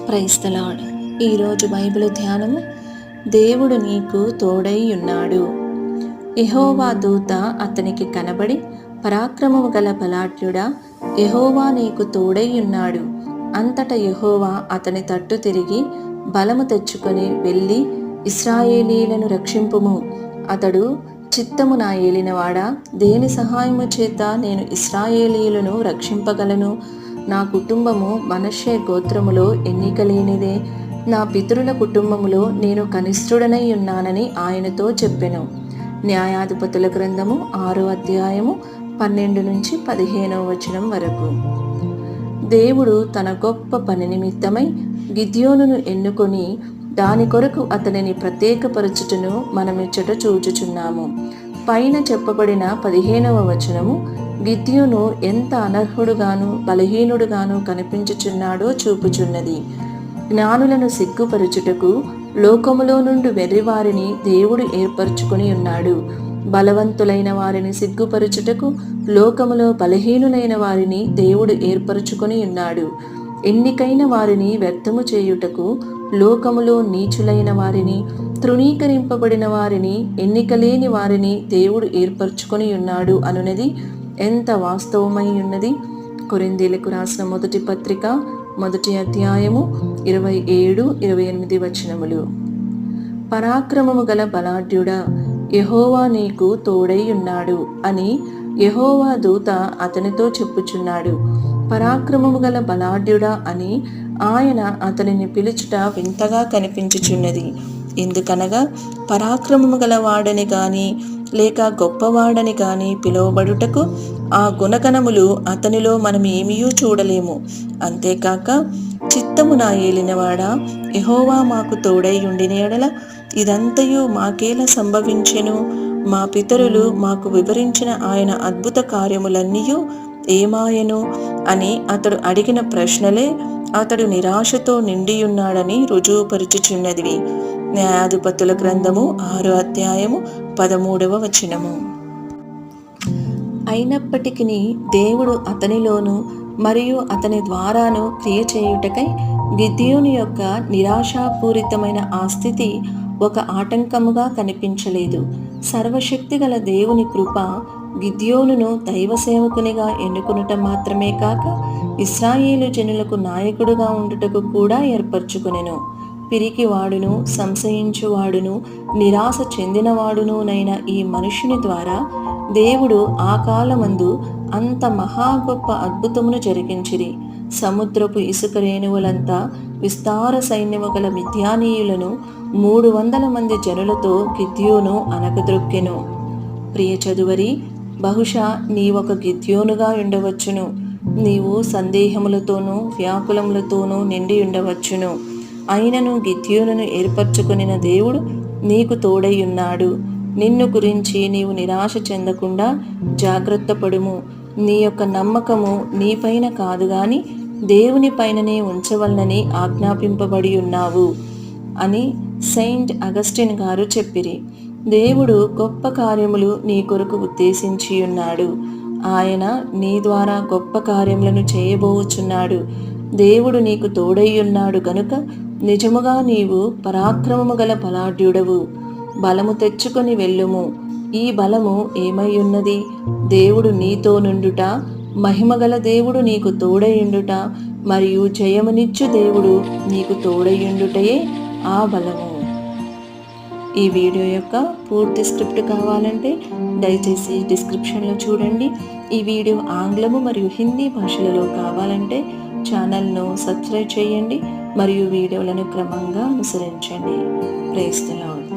Praise the Lord. ఈరోజు Bible ధ్యానము, దేవుడు నీకు తోడై ఉన్నాడు. యెహోవా దూత అతనికి కనబడి, పరాక్రమము గల బలాఢ్యుడా, యెహోవా నీకు తోడై ఉన్నాడు. అంతట యెహోవా అతని తట్టు తిరిగి, బలము తెచ్చుకొని వెళ్ళి ఇశ్రాయేలీయులను రక్షింపుము. అతడు, చిత్తము నా ఏలినవాడా, దేని సహాయము చేత నేను ఇశ్రాయేలీయులను రక్షింపగలను? నా కుటుంబము మనష్షే గోత్రములో ఎన్నికలేనిదే. నా పితరుల కుటుంబములో నేను కనిష్ఠుడనై ఉన్నానని ఆయనతో చెప్పెను. న్యాయాధిపతుల గ్రంథము 6వ అధ్యాయము 12 నుంచి 15వ వచనం వరకు. దేవుడు తన గొప్ప పని నిమిత్తమై గిద్యోనును ఎన్నుకొని దాని కొరకు అతనిని ప్రత్యేకపరచుటను మనమిచ్చట చూచుచున్నాము. పైన చెప్పబడిన 15వ వచనము గిద్యోను ఎంత అనర్హుడుగాను బలహీనుడుగాను కనిపించుచున్నాడో చూపుచున్నది. జ్ఞానులను సిగ్గుపరచుటకు లోకములో నుండి వెర్రివారిని దేవుడు ఏర్పరచుకొని ఉన్నాడు. బలవంతులైన వారిని సిగ్గుపరచుటకు లోకములో బలహీనులైన వారిని దేవుడు ఏర్పరచుకొని ఉన్నాడు. ఎన్నికైన వారిని వ్యర్థము చేయుటకు లోకములో నీచులైన వారిని, తృణీకరింపబడిన వారిని, ఎన్నికలేని వారిని దేవుడు ఏర్పరచుకొని ఉన్నాడు అనునది ఎంత వాస్తవమై ఉన్నది. కొరింథీయులకు రాసిన మొదటి పత్రిక 1వ అధ్యాయము 27-28 వచనములు. పరాక్రమము గల బలాఢ్యుడా, యెహోవా నీకు తోడై ఉన్నాడు అని యెహోవా దూత అతనితో చెప్పుచున్నాడు. పరాక్రమము గల బలాఢ్యుడా అని ఆయన అతనిని పిలుచుట వింతగా కనిపించుచున్నది. ఎందుకనగా పరాక్రమము గల వాడని గాని లేక గొప్పవాడని గాని పిలువబడుటకు ఆ గుణగణములు అతనిలో మనం ఏమీయూ చూడలేము. అంతేకాక, చిత్తము నా ఏలినవాడా, యెహోవా మాకు తోడై ఉండిన ఎడల ఇదంతయు మాకేలా సంభవించెను? మా పితరులు మాకు వివరించిన ఆయన అద్భుత కార్యములన్నీయూ ఏమాయను అని అతడు అడిగిన ప్రశ్నలే అతడు నిరాశతో నిండియున్నాడని రుజువుపరుచుచున్నదివి. న్యాయాధిపతుల గ్రంథము 6వ అధ్యాయము 13వ వచనము. అయినప్పటికీ దేవుడు అతనిలోను మరియు అతని ద్వారాను క్రియ చేయుటకై గిద్యోను యొక్క నిరాశాపూరితమైన ఆ స్థితి ఒక ఆటంకముగా కనిపించలేదు. సర్వశక్తి గల దేవుని కృప గిద్యోనును దైవ సేవకునిగా ఎన్నుకొనుట మాత్రమే కాక ఇశ్రాయేలు జనులకు నాయకుడుగా ఉండుటకు కూడా ఏర్పరచుకొనెను. పిరికివాడును, సంశయించువాడును, నిరాశ చెందినవాడునునైన ఈ మనుషుని ద్వారా దేవుడు ఆ కాలమందు అంత మహా గొప్ప అద్భుతమును జరిగించిరి. సముద్రపు ఇసుక రేణువులంతా విస్తార సైన్యము గల మిద్యానీయులను 300 మంది జనులతో గిద్యోను అనగద్రొక్కెను. ప్రియ చదువరి, బహుశా నీవొక గిద్యోనుగా ఉండవచ్చును. నీవు సందేహములతోనూ వ్యాకులములతోనూ నిండి ఉండవచ్చును. అయినను గిద్యోనును ఏర్పరచుకొనిన దేవుడు నీకు తోడై ఉన్నాడు. నిన్ను గురించి నీవు నిరాశ చెందకుండా జాగ్రత్త పడుము. నీ యొక్క నమ్మకము నీపైన కాదు గాని దేవుని పైననే ఉంచవలనని ఆజ్ఞాపింపబడి ఉన్నావు అని సెయింట్ అగస్టిన్ గారు చెప్పిరి. దేవుడు గొప్ప కార్యములు నీ కొరకు ఉద్దేశించి ఉన్నాడు. ఆయన నీ ద్వారా గొప్ప కార్యములను చేయబోచున్నాడు. దేవుడు నీకు తోడై ఉన్నాడు గనుక నిజముగా నీవు పరాక్రమము గల బలాఢ్యుడవు. బలము తెచ్చుకొని వెళ్ళుము. ఈ బలము ఏమై ఉన్నది? దేవుడు నీతో నుండుట, మహిమగల దేవుడు నీకు తోడయుండుట మరియు జయమునిచ్చు దేవుడు నీకు తోడయుండుటయే ఆ బలము. ఈ వీడియో యొక్క పూర్తి స్క్రిప్ట్ కావాలంటే దయచేసి డిస్క్రిప్షన్లో చూడండి. ఈ వీడియో ఆంగ్లము మరియు హిందీ భాషలలో కావాలంటే ఛానల్ను సబ్స్క్రైబ్ చేయండి మరియు వీడియోలను క్రమంగా అనుసరించండి. Praise the lord.